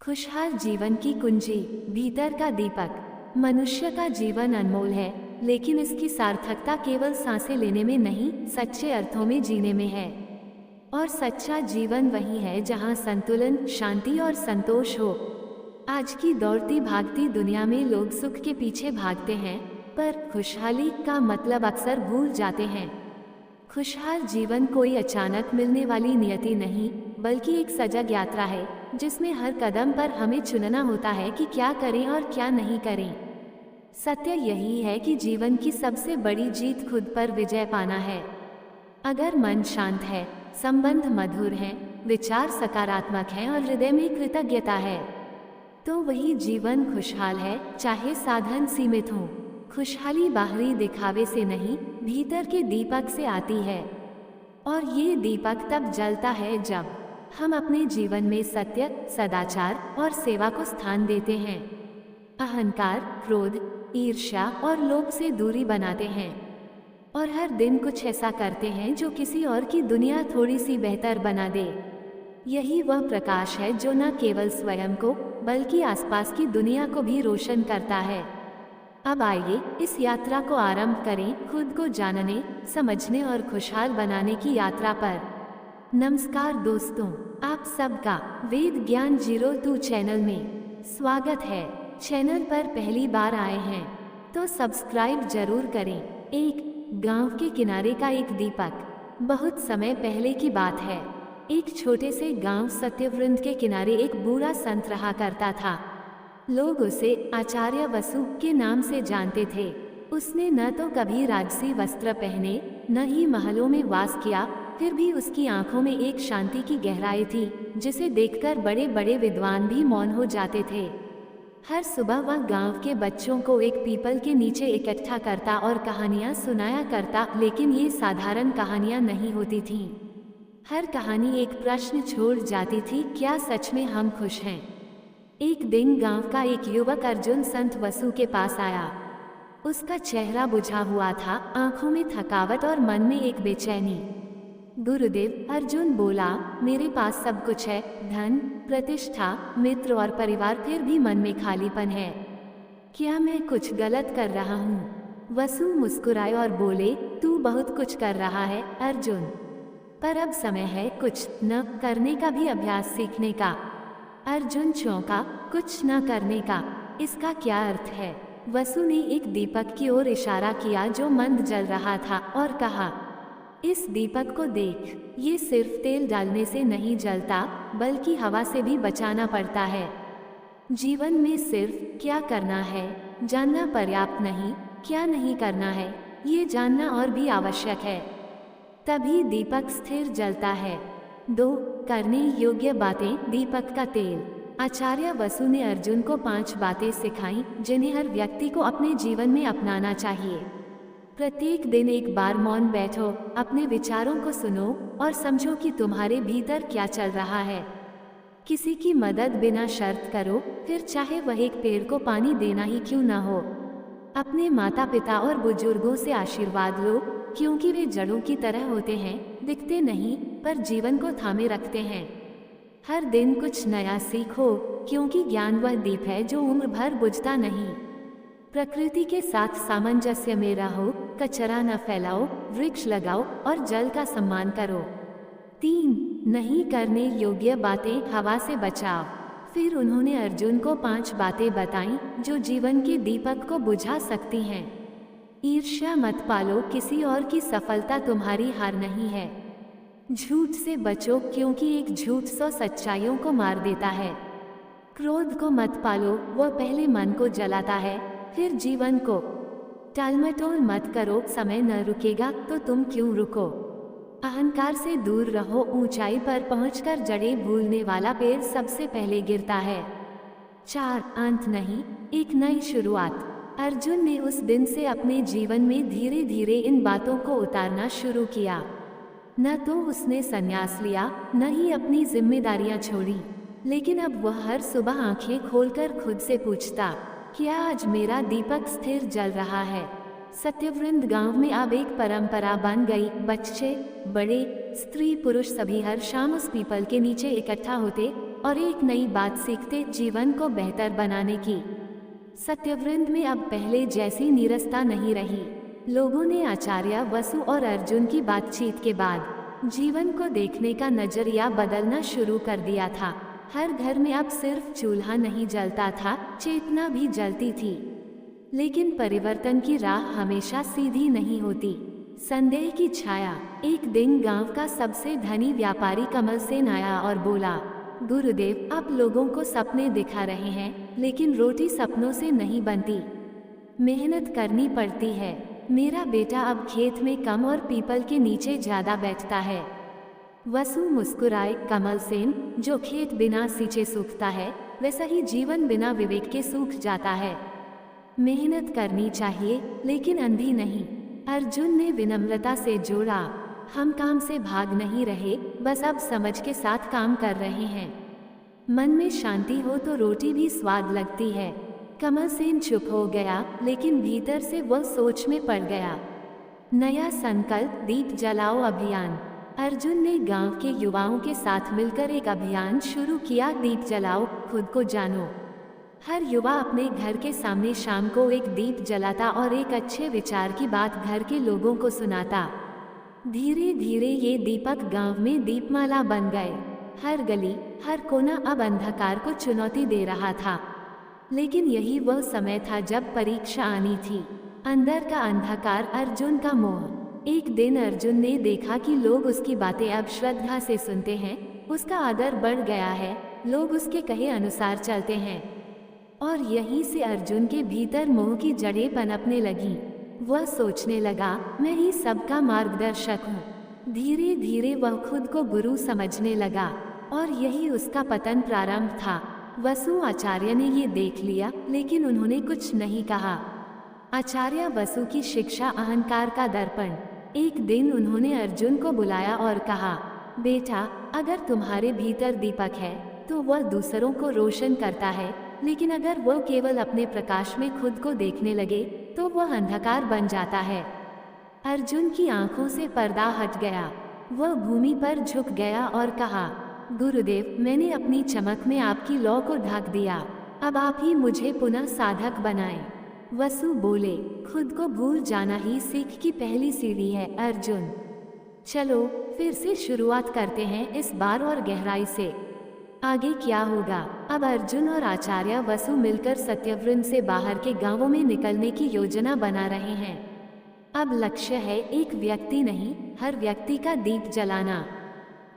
खुशहाल जीवन की कुंजी, भीतर का दीपक। मनुष्य का जीवन अनमोल है, लेकिन इसकी सार्थकता केवल सांसें लेने में नहीं, सच्चे अर्थों में जीने में है। और सच्चा जीवन वही है जहाँ संतुलन, शांति और संतोष हो। आज की दौड़ती भागती दुनिया में लोग सुख के पीछे भागते हैं, पर खुशहाली का मतलब अक्सर भूल जाते हैं। खुशहाल जीवन कोई अचानक मिलने वाली नियति नहीं, बल्कि एक सजग यात्रा है, जिसमें हर कदम पर हमें चुनना होता है कि क्या करें और क्या नहीं करें। सत्य यही है कि जीवन की सबसे बड़ी जीत खुद पर विजय पाना है। अगर मन शांत है, संबंध मधुर हैं, विचार सकारात्मक हैं और हृदय में कृतज्ञता है, तो वही जीवन खुशहाल है, चाहे साधन सीमित हों। खुशहाली बाहरी दिखावे से नहीं, भीतर के दीपक से आती है। और ये दीपक तब जलता है जब हम अपने जीवन में सत्य, सदाचार और सेवा को स्थान देते हैं। अहंकार, क्रोध, ईर्ष्या और लोभ से दूरी बनाते हैं और हर दिन कुछ ऐसा करते हैं जो किसी और की दुनिया थोड़ी सी बेहतर बना दे। यही वह प्रकाश है जो न केवल स्वयं को बल्कि आसपास की दुनिया को भी रोशन करता है। अब आइए इस यात्रा को आरंभ करें, खुद को जानने, समझने और खुशहाल बनाने की यात्रा पर। नमस्कार दोस्तों, आप सबका वेद ज्ञान 02 चैनल में स्वागत है। चैनल पर पहली बार आए हैं तो सब्सक्राइब जरूर करें। एक गांव के किनारे का एक दीपक। बहुत समय पहले की बात है। एक छोटे से गांव सत्यव्रत के किनारे एक बूढ़ा संत रहा करता था। लोग उसे आचार्य वसु के नाम से जानते थे। उसने न तो कभी राजसी वस्त्र पहने, न ही महलों में वास किया, फिर भी उसकी आंखों में एक शांति की गहराई थी, जिसे देखकर बड़े बड़े विद्वान भी मौन हो जाते थे। हर सुबह वह गांव के बच्चों को एक पीपल के नीचे इकट्ठा करता और कहानियां सुनाया करता, लेकिन ये साधारण कहानियां नहीं होती थीं। हर कहानी एक प्रश्न छोड़ जाती थी, क्या सच में हम खुश हैं? एक दिन गांव का एक युवक अर्जुन संत वसु के पास आया। उसका चेहरा बुझा हुआ था, आंखों में थकावट और मन में एक बेचैनी। गुरुदेव, अर्जुन बोला, मेरे पास सब कुछ है, धन, प्रतिष्ठा, मित्र और परिवार, फिर भी मन में खालीपन है। क्या मैं कुछ गलत कर रहा हूँ? वसु मुस्कुराए और बोले, तू बहुत कुछ कर रहा है अर्जुन, पर अब समय है कुछ न करने का भी अभ्यास सीखने का। अर्जुन चौंका, कुछ न करने का, इसका क्या अर्थ है? वसु ने एक दीपक की ओर इशारा किया जो मंद जल रहा था और कहा, इस दीपक को देख, ये सिर्फ तेल डालने से नहीं जलता, बल्कि हवा से भी बचाना पड़ता है। जीवन में सिर्फ क्या करना है जानना पर्याप्त नहीं, क्या नहीं करना है ये जानना और भी आवश्यक है। तभी दीपक स्थिर जलता है। 2 करने योग्य बातें, दीपक का तेल। आचार्य वसु ने अर्जुन को 5 बातें सिखाई जिन्हें हर व्यक्ति को अपने जीवन में अपनाना चाहिए। प्रत्येक दिन एक बार मौन बैठो, अपने विचारों को सुनो और समझो कि तुम्हारे भीतर क्या चल रहा है। किसी की मदद बिना शर्त करो, फिर चाहे वह एक पेड़ को पानी देना ही क्यों ना हो। अपने माता पिता और बुजुर्गों से आशीर्वाद लो, क्योंकि वे जड़ों की तरह होते हैं, दिखते नहीं पर जीवन को थामे रखते हैं। हर दिन कुछ नया सीखो, क्योंकि ज्ञान वह दीप है जो उम्र भर बुझता नहीं। प्रकृति के साथ सामंजस्य में रहो, कचरा न फैलाओ, वृक्ष लगाओ और जल का सम्मान करो। 3 नहीं करने योग्य बातें, हवा से बचाव। फिर उन्होंने अर्जुन को 5 बातें बताईं जो जीवन के दीपक को बुझा सकती हैं। ईर्ष्या मत पालो, किसी और की सफलता तुम्हारी हार नहीं है। झूठ से बचो, क्योंकि एक झूठ 100 सच्चाइयों को मार देता है। क्रोध को मत पालो, वह पहले मन को जलाता है, फिर जीवन को। टालमटोल मत करो, समय न रुकेगा तो तुम क्यों रुको। अहंकार से दूर रहो, ऊंचाई पर पहुंचकर जड़ें भूलने वाला पेड़ सबसे पहले गिरता है। 4 अंत नहीं, एक नई शुरुआत। अर्जुन ने उस दिन से अपने जीवन में धीरे धीरे इन बातों को उतारना शुरू किया। न तो उसने संन्यास लिया, न ही अपनी जिम्मेदारियां छोड़ी, लेकिन अब वह हर सुबह आंखें खोलकर खुद से पूछता, क्या आज मेरा दीपक स्थिर जल रहा है? सत्यव्रत गांव में अब एक परंपरा बन गई। बच्चे, बड़े, स्त्री पुरुष सभी हर शाम उस पीपल के नीचे इकट्ठा होते, और एक नई बात सीखते जीवन को बेहतर बनाने की। सत्यव्रत में अब पहले जैसी नीरसता नहीं रही। लोगों ने आचार्य वसु और अर्जुन की बातचीत के बाद जीवन को देखने का नजरिया बदलना शुरू कर दिया था। हर घर में अब सिर्फ चूल्हा नहीं जलता था, चेतना भी जलती थी। लेकिन परिवर्तन की राह हमेशा सीधी नहीं होती। संदेह की छाया। एक दिन गांव का सबसे धनी व्यापारी कमल सेन आया और बोला, गुरुदेव, आप लोगों को सपने दिखा रहे हैं, लेकिन रोटी सपनों से नहीं बनती, मेहनत करनी पड़ती है। मेरा बेटा अब खेत में कम और पीपल के नीचे ज्यादा बैठता है। वसु मुस्कुराए, कमल सेन, जो खेत बिना सींचे सूखता है, वैसा ही जीवन बिना विवेक के सूख जाता है। मेहनत करनी चाहिए, लेकिन अंधी नहीं। अर्जुन ने विनम्रता से जोड़ा, हम काम से भाग नहीं रहे, बस अब समझ के साथ काम कर रहे हैं। मन में शांति हो तो रोटी भी स्वाद लगती है। कमल सेन चुप हो गया, लेकिन भीतर से वह सोच में पड़ गया। नया संकल्प, दीप जलाओ अभियान। अर्जुन ने गांव के युवाओं के साथ मिलकर एक अभियान शुरू किया, दीप जलाओ, खुद को जानो। हर युवा अपने घर के सामने शाम को एक दीप जलाता और एक अच्छे विचार की बात घर के लोगों को सुनाता। धीरे धीरे ये दीपक गांव में दीपमाला बन गए। हर गली, हर कोना अब अंधकार को चुनौती दे रहा था। लेकिन यही वह समय था जब परीक्षा आनी थी। अंदर का अंधकार, अर्जुन का मोह। एक दिन अर्जुन ने देखा कि लोग उसकी बातें अब श्रद्धा से सुनते हैं, उसका आदर बढ़ गया है, लोग उसके कहे अनुसार चलते हैं। और यहीं से अर्जुन के भीतर मोह की जड़ें पनपने लगीं। वह सोचने लगा, मैं ही सबका मार्गदर्शक हूँ। धीरे धीरे वह खुद को गुरु समझने लगा, और यही उसका पतन प्रारंभ था। वसु आचार्य ने ये देख लिया, लेकिन उन्होंने कुछ नहीं कहा। आचार्य वसु की शिक्षा, अहंकार का दर्पण। एक दिन उन्होंने अर्जुन को बुलाया और कहा, बेटा, अगर तुम्हारे भीतर दीपक है तो वह दूसरों को रोशन करता है, लेकिन अगर वह केवल अपने प्रकाश में खुद को देखने लगे तो वह अंधकार बन जाता है। अर्जुन की आंखों से पर्दा हट गया। वह भूमि पर झुक गया और कहा, गुरुदेव, मैंने अपनी चमक में आपकी लौ को ढक दिया, अब आप ही मुझे पुनः साधक बनाएं। वसु बोले, खुद को भूल जाना ही सीख की पहली सीढ़ी है अर्जुन। चलो फिर से शुरुआत करते हैं, इस बार और गहराई से। आगे क्या होगा? अब अर्जुन और आचार्य वसु मिलकर सत्यव्रत से बाहर के गांवों में निकलने की योजना बना रहे हैं। अब लक्ष्य है एक व्यक्ति नहीं, हर व्यक्ति का दीप जलाना।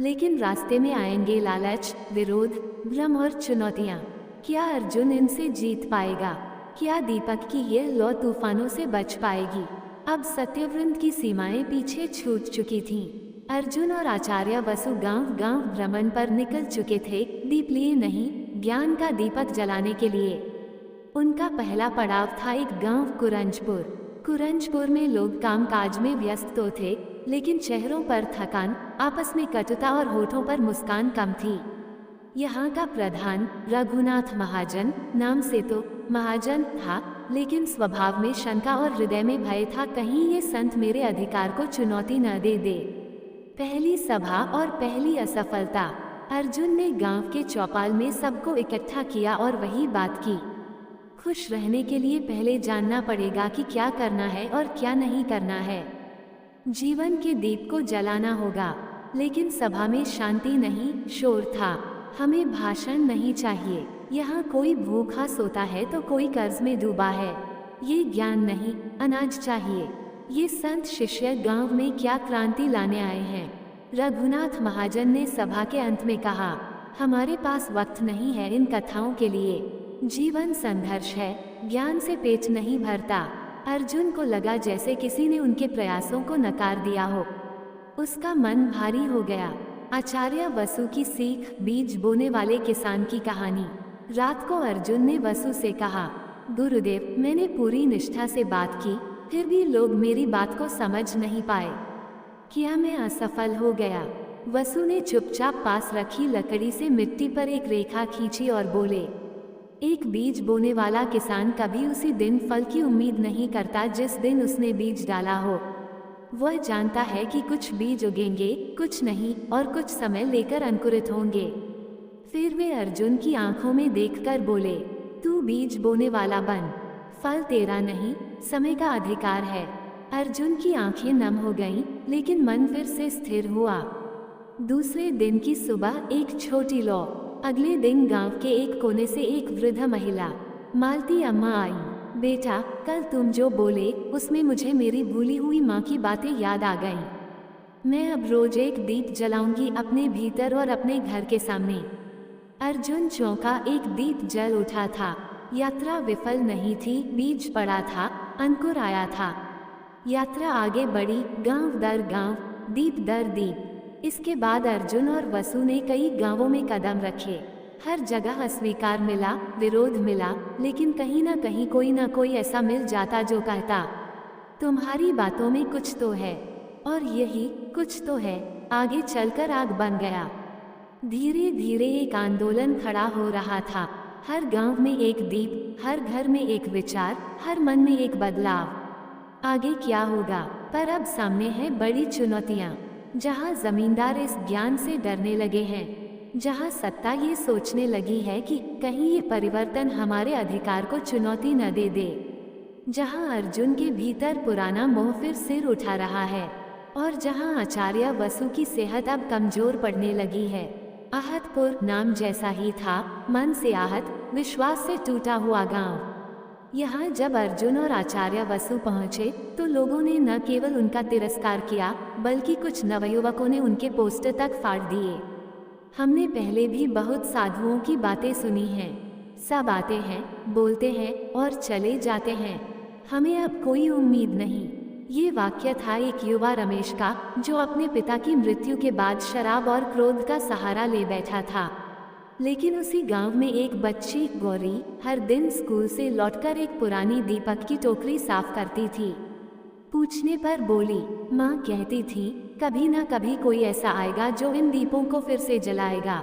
लेकिन रास्ते में आएंगे लालच, विरोध, भ्रम और चुनौतियाँ। क्या अर्जुन इनसे जीत पाएगा? क्या दीपक की यह लौ तूफानों से बच पाएगी? अब सत्यव्रत की सीमाएं पीछे छूट चुकी थीं। अर्जुन और आचार्य वसु गांव-गांव भ्रमण पर निकल चुके थे, दीप लिए नहीं, ज्ञान का दीपक जलाने के लिए। उनका पहला पड़ाव था एक गांव कुरंजपुर। कुरंजपुर में लोग कामकाज में व्यस्त तो थे, लेकिन चेहरों पर थकान, आपस में कटुता और होठों पर मुस्कान कम थी। यहाँ का प्रधान रघुनाथ महाजन, नाम से तो महाजन था, लेकिन स्वभाव में शंका और हृदय में भय था, कहीं ये संत मेरे अधिकार को चुनौती न दे दे। पहली सभा और पहली असफलता। अर्जुन ने गांव के चौपाल में सबको इकट्ठा किया और वही बात की, खुश रहने के लिए पहले जानना पड़ेगा कि क्या करना है और क्या नहीं करना है। जीवन के दीप को जलाना होगा। लेकिन सभा में शांति नहीं, शोर था। हमें भाषण नहीं चाहिए, यहाँ कोई भूखा सोता है तो कोई कर्ज में डूबा है। ये ज्ञान नहीं, अनाज चाहिए। ये संत शिष्य गांव में क्या क्रांति लाने आए हैं? रघुनाथ महाजन ने सभा के अंत में कहा, हमारे पास वक्त नहीं है इन कथाओं के लिए। जीवन संघर्ष है, ज्ञान से पेट नहीं भरता। अर्जुन को लगा जैसे किसी ने उनके प्रयासों को नकार दिया हो। उसका मन भारी हो गया। आचार्य वसु की सीख, बीज बोने वाले किसान की कहानी। रात को अर्जुन ने वसु से कहा, गुरुदेव, मैंने पूरी निष्ठा से बात की, फिर भी लोग मेरी बात को समझ नहीं पाए। क्या मैं असफल हो गया? वसु ने चुपचाप पास रखी लकड़ी से मिट्टी पर एक रेखा खींची और बोले, एक बीज बोने वाला किसान कभी उसी दिन फल की उम्मीद नहीं करता जिस दिन उसने बीज डाला हो। वह जानता है कि कुछ बीज उगेंगे, कुछ नहीं, और कुछ समय लेकर अंकुरित होंगे। फिर वे अर्जुन की आंखों में देखकर बोले, तू बीज बोने वाला बन, फल तेरा नहीं, समय का अधिकार है। अर्जुन की आंखें नम हो गईं, लेकिन मन फिर से स्थिर हुआ। दूसरे दिन की सुबह एक छोटी लौ। अगले दिन गांव के एक कोने से एक वृद्ध महिला, मालती अम्मा आई। बेटा, कल तुम जो बोले उसमें मुझे मेरी भूली हुई माँ की बातें याद आ गईं। मैं अब रोज एक दीप जलाऊंगी अपने भीतर और अपने घर के सामने। अर्जुन चौंका। एक दीप जल उठा था। यात्रा विफल नहीं थी, बीज पड़ा था, अंकुर आया था। यात्रा आगे बढ़ी, गांव दर गांव, दीप दर दीप। इसके बाद अर्जुन और वसु ने कई गांवों में कदम रखे। हर जगह अस्वीकार मिला, विरोध मिला, लेकिन कहीं ना कहीं कोई ना कोई ऐसा मिल जाता जो कहता, तुम्हारी बातों में कुछ तो है। और यही कुछ तो है आगे चलकर आग बन गया। धीरे धीरे एक आंदोलन खड़ा हो रहा था। हर गांव में एक दीप, हर घर में एक विचार, हर मन में एक बदलाव। आगे क्या होगा? पर अब सामने है बड़ी चुनौतियां। जहां जमींदार इस ज्ञान से डरने लगे हैं, जहां सत्ता ये सोचने लगी है कि कहीं ये परिवर्तन हमारे अधिकार को चुनौती न दे दे, जहां अर्जुन के भीतर पुराना मोह फिर सिर उठा रहा है, और जहां आचार्य वसु की सेहत अब कमजोर पड़ने लगी है। आहतपुर नाम जैसा ही था, मन से आहत, विश्वास से टूटा हुआ गांव। यहाँ जब अर्जुन और आचार्य वसु पहुँचे तो लोगों ने न केवल उनका तिरस्कार किया, बल्कि कुछ नवयुवकों ने उनके पोस्टर तक फाड़ दिए। हमने पहले भी बहुत साधुओं की बातें सुनी हैं, सब आते हैं, बोलते हैं और चले जाते हैं, हमें अब कोई उम्मीद नहीं। ये वाक्य था एक युवा रमेश का, जो अपने पिता की मृत्यु के बाद शराब और क्रोध का सहारा ले बैठा था। लेकिन उसी गांव में एक बच्ची गौरी हर दिन स्कूल से लौटकर एक पुरानी दीपक की टोकरी साफ करती थी। पूछने पर बोली, माँ कहती थी कभी ना कभी कोई ऐसा आएगा जो इन दीपों को फिर से जलाएगा।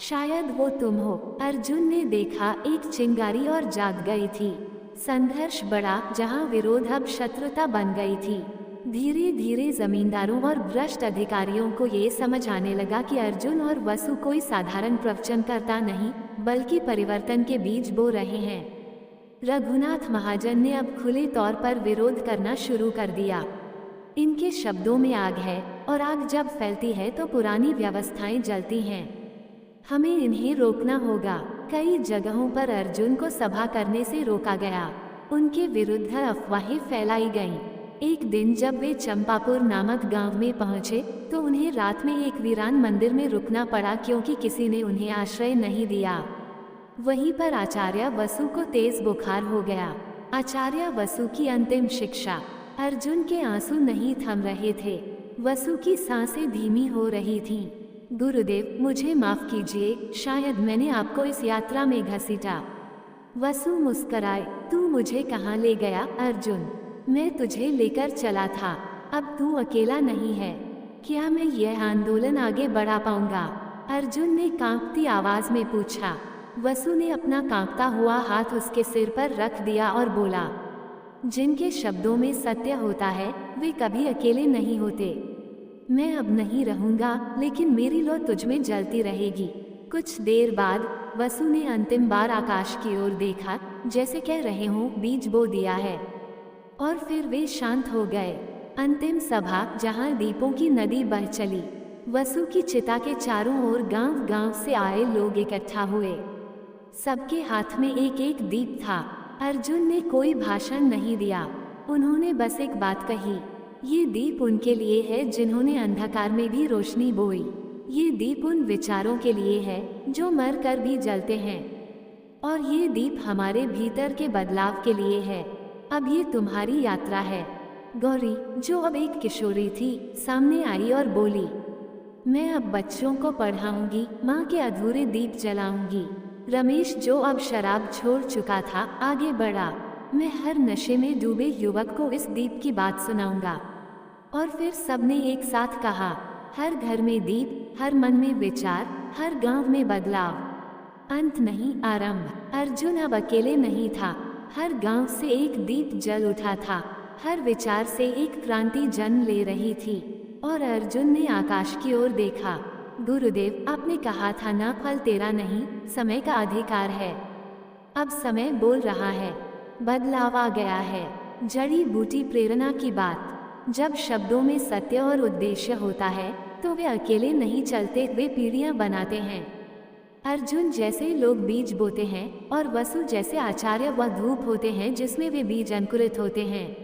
शायद वो तुम हो। अर्जुन ने देखा, एक चिंगारी और जाग गई थी। संघर्ष बढ़ा, जहाँ विरोध अब शत्रुता बन गई थी। धीरे धीरे जमींदारों और भ्रष्ट अधिकारियों को ये समझ आने लगा कि अर्जुन और वसु कोई साधारण प्रवचनकर्ता नहीं, बल्कि परिवर्तन के बीज बो रहे हैं। रघुनाथ महाजन ने अब खुले तौर पर विरोध करना शुरू कर दिया। इनके शब्दों में आग है, और आग जब फैलती है तो पुरानी व्यवस्थाएं जलती हैं। हमें इन्हें रोकना होगा। कई जगहों पर अर्जुन को सभा करने से रोका गया। उनके विरुद्ध अफवाहें फैलाई गईं। एक दिन जब वे चंपापुर नामक गांव में पहुंचे तो उन्हें रात में एक वीरान मंदिर में रुकना पड़ा, क्योंकि किसी ने उन्हें आश्रय नहीं दिया। वहीं पर आचार्य वसु को तेज बुखार हो गया। आचार्य वसु की अंतिम शिक्षा। अर्जुन के आंसू नहीं थम रहे थे, वसु की सांसें धीमी हो रही थीं। गुरुदेव, मुझे माफ कीजिए, शायद मैंने आपको इस यात्रा में घसीटा। वसु मुस्कराए, तू मुझे कहाँ ले गया अर्जुन? मैं तुझे लेकर चला था, अब तू अकेला नहीं है। क्या मैं यह आंदोलन आगे बढ़ा पाऊंगा? अर्जुन ने कांपती आवाज में पूछा। वसु ने अपना कांपता हुआ हाथ उसके सिर पर रख दिया और बोला, जिनके शब्दों में सत्य होता है वे कभी अकेले नहीं होते। मैं अब नहीं रहूंगा, लेकिन मेरी लौ तुझ में जलती रहेगी। कुछ देर बाद वसु ने अंतिम बार आकाश की ओर देखा, जैसे कह रहे हों बीज बो दिया है, और फिर वे शांत हो गए। अंतिम सभा, जहां दीपों की नदी बह चली। वसु की चिता के चारों ओर गांव-गांव से आए लोग इकट्ठा हुए। सबके हाथ में एक एक दीप था। अर्जुन ने कोई भाषण नहीं दिया, उन्होंने बस एक बात कही, ये दीप उनके लिए है जिन्होंने अंधकार में भी रोशनी बोई। ये दीप उन विचारों के लिए है जो मर कर भी जलते हैं, और ये दीप हमारे भीतर के बदलाव के लिए है। अब ये तुम्हारी यात्रा है। गौरी, जो अब एक किशोरी थी, सामने आई और बोली, मैं अब बच्चों को पढ़ाऊंगी, माँ के अधूरे दीप जलाऊंगी। रमेश, जो अब शराब छोड़ चुका था, आगे बढ़ा, मैं हर नशे में डूबे युवक को इस दीप की बात सुनाऊंगा। और फिर सबने एक साथ कहा, हर घर में दीप, हर मन में विचार, हर गांव में बदलाव। अंत नहीं, आरंभ। अर्जुन अब अकेले नहीं था। हर गांव से एक दीप जल उठा था, हर विचार से एक क्रांति जन्म ले रही थी। और अर्जुन ने आकाश की ओर देखा। गुरुदेव, आपने कहा था ना, फल तेरा नहीं, समय का अधिकार है। अब समय बोल रहा है, बदलाव आ गया है। जड़ी बूटी प्रेरणा की बात। जब शब्दों में सत्य और उद्देश्य होता है तो वे अकेले नहीं चलते, वे पीढ़ियां बनाते हैं। अर्जुन जैसे लोग बीज बोते हैं और वसु जैसे आचार्य व धूप होते हैं जिसमें वे बीज अंकुरित होते हैं।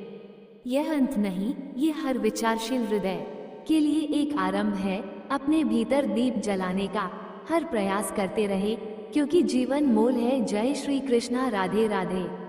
यह अंत नहीं, ये हर विचारशील हृदय के लिए एक आरंभ है। अपने भीतर दीप जलाने का हर प्रयास करते रहे, क्योंकि जीवन मोल है। जय श्री कृष्णा। राधे राधे।